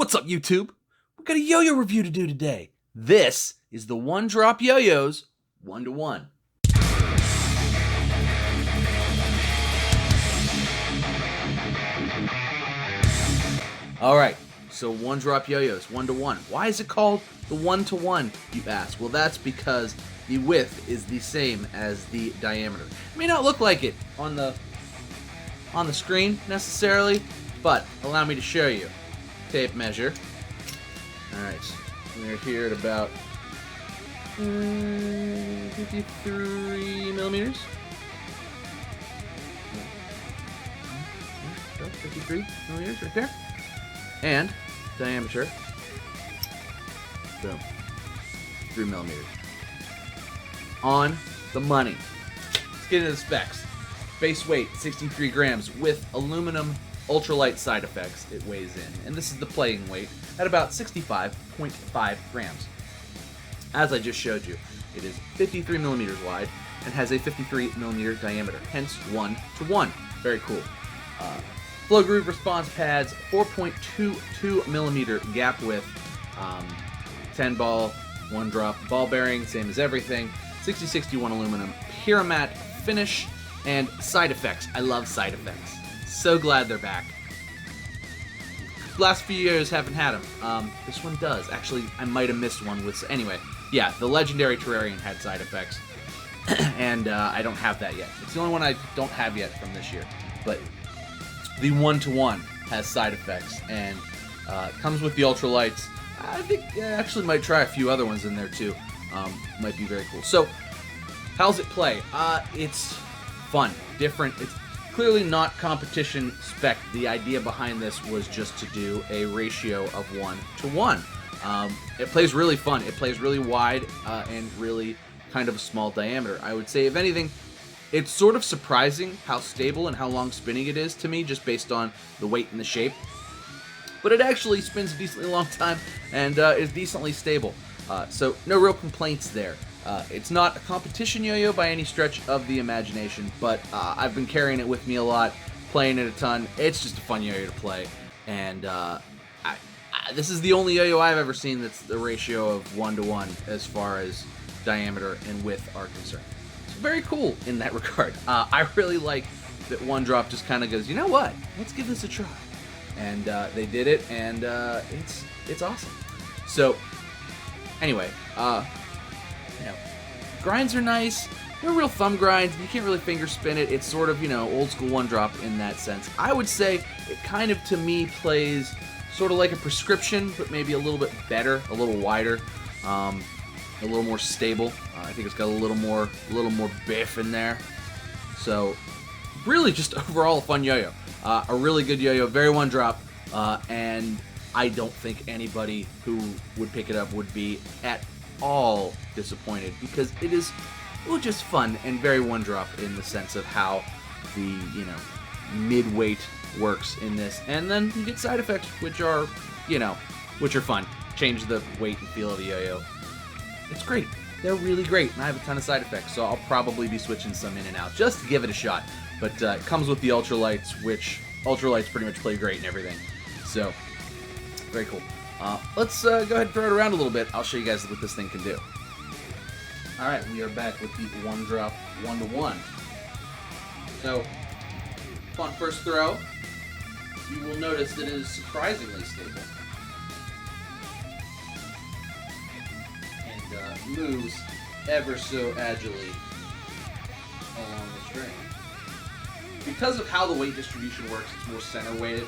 What's up, YouTube? We've got a yo-yo review to do today. This is the one-drop yo-yos 1-to-1. Alright, so one-drop yo-yos 1-to-1. Why is it called the 1-to-1, you ask? Well, that's because the width is the same as the diameter. It may not look like it on the screen necessarily, but allow me to show you. Tape measure. Alright, we're here at about 53 millimeters. 53 millimeters right there. And diameter, boom, 3 millimeters. On the money. Let's get into the specs. Base weight, 63 grams with aluminum ultralight side effects it weighs in. And this is the playing weight at about 65.5 grams. As I just showed you, it is 53 millimeters wide and has a 53 millimeter diameter, hence 1-to-1. Very cool. Flow groove response pads, 4.22 millimeter gap width, 10 ball, 1 drop ball bearing, same as everything, 6061 aluminum, Pyramat finish, and side effects. I love side effects. So glad they're back. Last few years haven't had them. This one does. Actually, I might have missed one with... Anyway, yeah, the legendary Terrarian had side effects, and I don't have that yet. It's the only one I don't have yet from this year. But the 1-to-1 has side effects, and comes with the ultralights. I think I actually might try a few other ones in there too. Might be very cool. So, how's it play? It's fun, different. It's clearly not competition spec. The idea behind this was just to do a ratio of 1-to-1. It plays really fun. It plays really wide and really kind of a small diameter. I would say, if anything, it's sort of surprising how stable and how long spinning it is to me, just based on the weight and the shape. But it actually spins a decently long time and is decently stable. So no real complaints there. It's not a competition yo-yo by any stretch of the imagination, but I've been carrying it with me a lot, playing it a ton. It's just a fun yo-yo to play, and this is the only yo-yo I've ever seen that's the ratio of 1-to-1 as far as diameter and width are concerned. It's very cool in that regard. I really like that One Drop just kind of goes, you know what, let's give this a try. And they did it, and it's awesome. So, anyway, grinds are nice. They're real thumb grinds. You can't really finger spin it. It's sort of, old school One Drop in that sense. I would say it kind of, to me, plays sort of like a prescription, but maybe a little bit better, a little wider, a little more stable. I think it's got a little more biff in there. So, really just overall a fun yo-yo. A really good yo-yo, very One Drop, and I don't think anybody who would pick it up would be at all disappointed, because it is just fun and very One Drop in the sense of how the mid-weight works in this, and then you get side effects which are fun. Change the weight and feel of the yo-yo. It's great. They're really great, and I have a ton of side effects, so I'll probably be switching some in and out just to give it a shot. But it comes with the ultralights, which ultralights pretty much play great and everything. So, very cool. Let's go ahead and throw it around a little bit. I'll show you guys what this thing can do. Alright, we are back with the One Drop 1-to-1. So, upon first throw, you will notice that it is surprisingly stable. And moves ever so agilely along the string. Because of how the weight distribution works, it's more center weighted.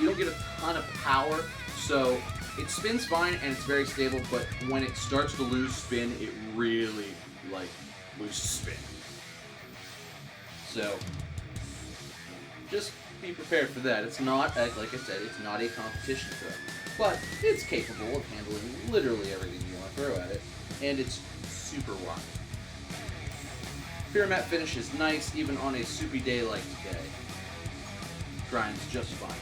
You don't get a ton of power, so it spins fine and it's very stable, but when it starts to lose spin, it really, loses spin. So, just be prepared for that. It's not, like I said, it's not a competition throw, but it's capable of handling literally everything you want to throw at it, and it's super wide. Pyramat finish is nice, even on a soupy day like today. Grinds just fine.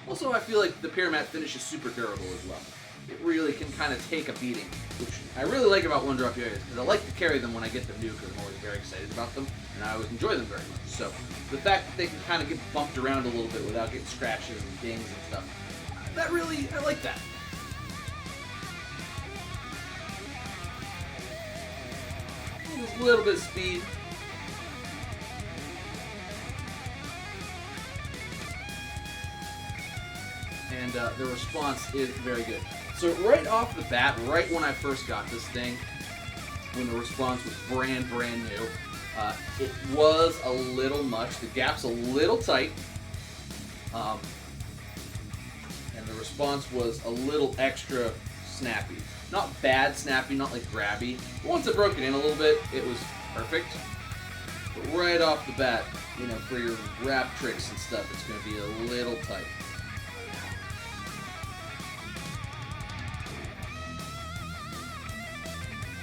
Also, I feel like the Pyramat finish is super durable as well. It really can kind of take a beating, which I really like about One Drop yo-yos, because I like to carry them when I get them new, because I'm always very excited about them, and I always enjoy them very much. So, the fact that they can kind of get bumped around a little bit without getting scratches and dings and stuff, that really, I like that. Just a little bit of speed. And the response is very good. So right off the bat, right when I first got this thing, when the response was brand new, it was a little much. The gap's a little tight. And the response was a little extra snappy. Not bad snappy, not like grabby. But once I broke it in a little bit, it was perfect. But right off the bat, you know, for your rap tricks and stuff, it's going to be a little tight.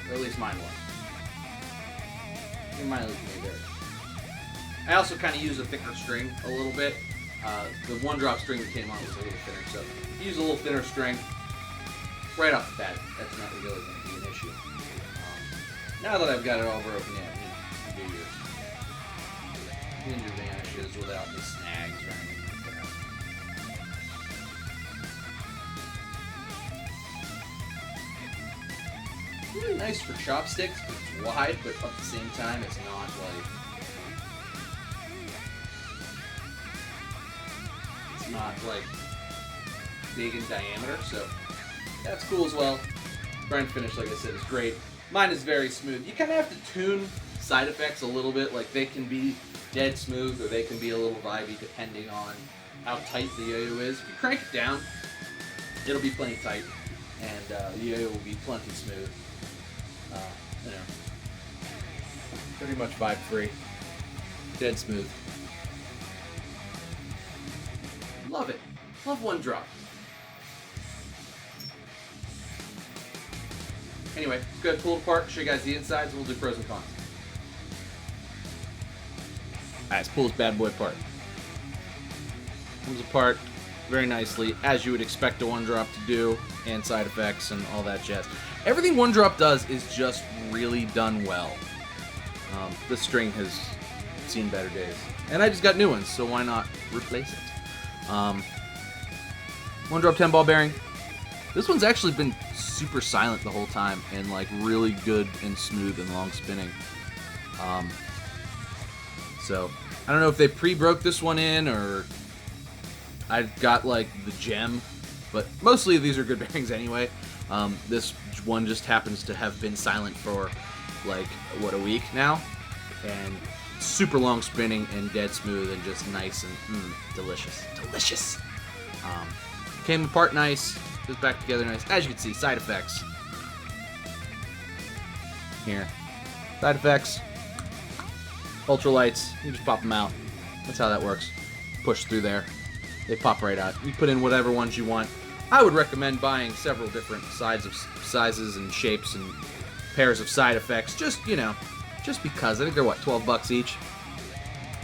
Or at least mine was. Mine was made there. I also kind of use a thicker string a little bit. The one-drop string that came on was a little thinner, so use a little thinner string right off the bat. That's not really going to be an issue. Now that I've got it all broken in, you do your ninja vanishes without the snags or anything like that. Really nice for chopsticks. It's wide, but at the same time, it's not like. Not like big in diameter, so that's cool as well. Grind finish, like I said, is great. Mine is very smooth. You kind of have to tune side effects a little bit, like they can be dead smooth or they can be a little vibey depending on how tight the yo-yo is. If you crank it down, it'll be plenty tight, and the yo-yo will be plenty smooth. You know, pretty much vibe free, dead smooth. Love it. Love one drop. Anyway, let's go ahead and pull it apart, show you guys the insides, and we'll do pros and cons. Alright, let's pull this bad boy apart. Comes apart very nicely, as you would expect a one drop to do, and side effects and all that jazz. Everything one drop does is just really done well. This string has seen better days. And I just got new ones, so why not replace it? One drop 10 ball bearing. This one's actually been super silent the whole time and like really good and smooth and long spinning. So I don't know if they pre-broke this one in or I got like the gem, but mostly these are good bearings anyway. This one just happens to have been silent for like what, a week now, and super long spinning and dead smooth and just nice and delicious. Came apart nice, goes back together nice. As you can see, side effects. Here. Side effects. Ultralights. You just pop them out. That's how that works. Push through there. They pop right out. You put in whatever ones you want. I would recommend buying several different sizes and shapes and pairs of side effects. Just, you know, just because. I think they're, what, 12 bucks each?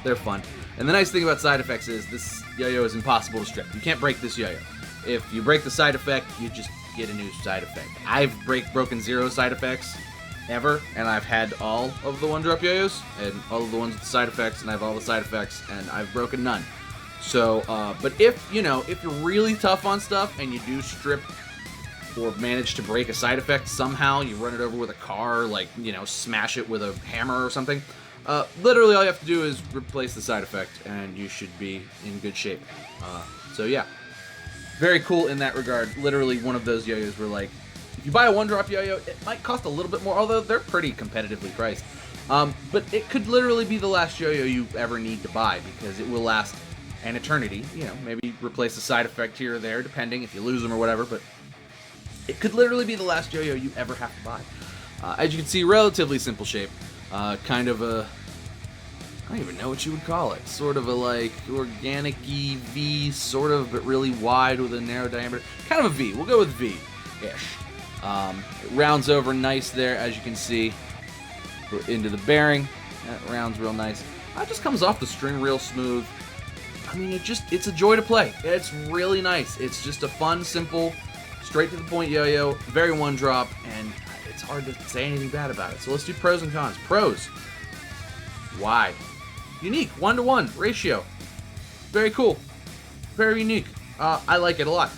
They're fun. And the nice thing about side effects is this yo-yo is impossible to strip. You can't break this yo-yo. If you break the side effect, you just get a new side effect. I've broken 0 side effects ever, and I've had all of the one-drop yo-yos, and all of the ones with the side effects, and I have all the side effects, and I've broken none. So, but if, you know, if you're really tough on stuff, and you do strip or manage to break a side effect somehow, you run it over with a car, like, you know, smash it with a hammer or something, literally all you have to do is replace the side effect, and you should be in good shape. So yeah, very cool in that regard. Literally one of those yo-yos where, like, if you buy a one-drop yo-yo, it might cost a little bit more, although they're pretty competitively priced. But it could literally be the last yo-yo you ever need to buy, because it will last an eternity. You know, maybe replace a side effect here or there, depending if you lose them or whatever, but it could literally be the last yo-yo you ever have to buy. As you can see, relatively simple shape. Kind of a, I don't even know what you would call it. Sort of a, like, organic-y V, sort of, but really wide with a narrow diameter. Kind of a V. We'll go with V-ish. It rounds over nice there, as you can see. We're into the bearing. That rounds real nice. It just comes off the string real smooth. I mean, it's a joy to play. It's really nice. It's just a fun, simple, straight to the point yo-yo, very one drop, and it's hard to say anything bad about it. So let's do pros and cons. Pros. Wide. Unique, 1-to-1 ratio. Very cool. Very unique. I like it a lot.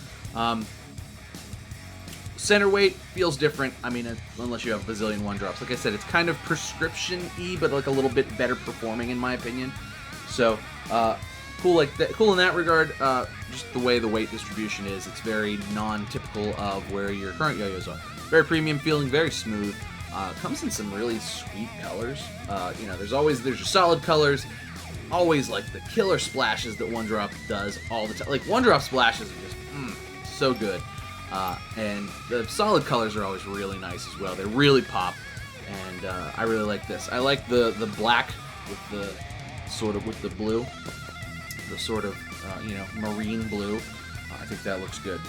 Center weight feels different. I mean, unless you have a bazillion 1-drops. Like I said, it's kind of prescription-y, but like a little bit better performing in my opinion. So, cool like that. Cool in that regard. Just the way the weight distribution is, it's very non-typical of where your current yo-yos are. Very premium feeling, very smooth. Comes in some really sweet colors. You know, there's your solid colors. Always like the killer splashes that 1-drop does all the time. Like 1-drop splashes are just so good. And the solid colors are always really nice as well. They really pop, and I really like this. I like the black with the blue, the sort of you know, marine blue. I think that looks good.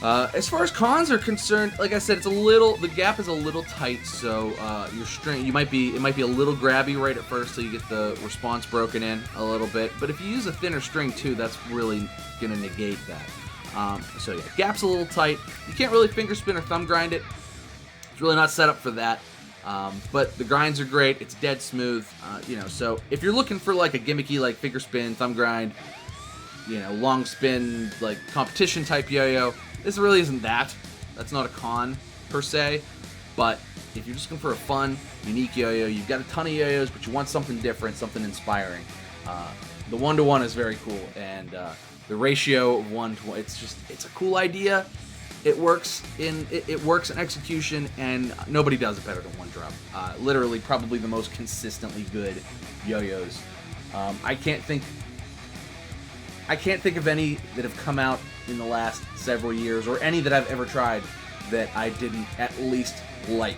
As far as cons are concerned, like I said, the gap is a little tight, so your string, it might be a little grabby right at first till you get the response broken in a little bit. But if you use a thinner string too, that's really gonna negate that. So yeah, gap's a little tight. You can't really finger spin or thumb grind it. It's really not set up for that. But the grinds are great. It's dead smooth. You know, so if you're looking for like a gimmicky like finger spin, thumb grind, you know, long spin, like competition type yo-yo, this really isn't that. That's not a con per se. But if you're just looking for a fun, unique yo-yo, you've got a ton of yo-yos, but you want something different, something inspiring. The 1-to-1 is very cool, and the ratio of 1 to 1, it's a cool idea. It works in execution, and nobody does it better than 1-drop. Literally, probably the most consistently good yo-yos. I can't think of any that have come out in the last several years, or any that I've ever tried that I didn't at least like.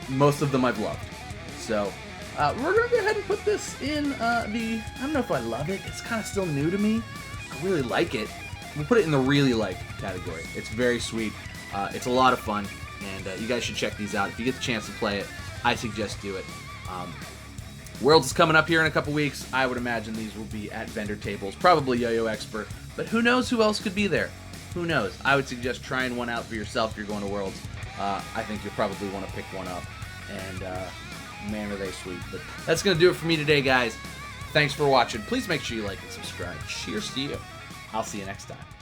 Most of them I've loved. So we're gonna go ahead and put this in I don't know if I love it. It's kind of still new to me. I really like it. We'll put it in the really like category. It's very sweet. It's a lot of fun, and you guys should check these out. If you get the chance to play it, I suggest do it. Worlds is coming up here in a couple weeks. I would imagine these will be at vendor tables, probably Yo-Yo Expert, but who knows who else could be there? Who knows? I would suggest trying one out for yourself if you're going to Worlds. I think you'll probably want to pick one up, and man, are they sweet. But that's going to do it for me today, guys. Thanks for watching. Please make sure you like and subscribe. Cheers to you. I'll see you next time.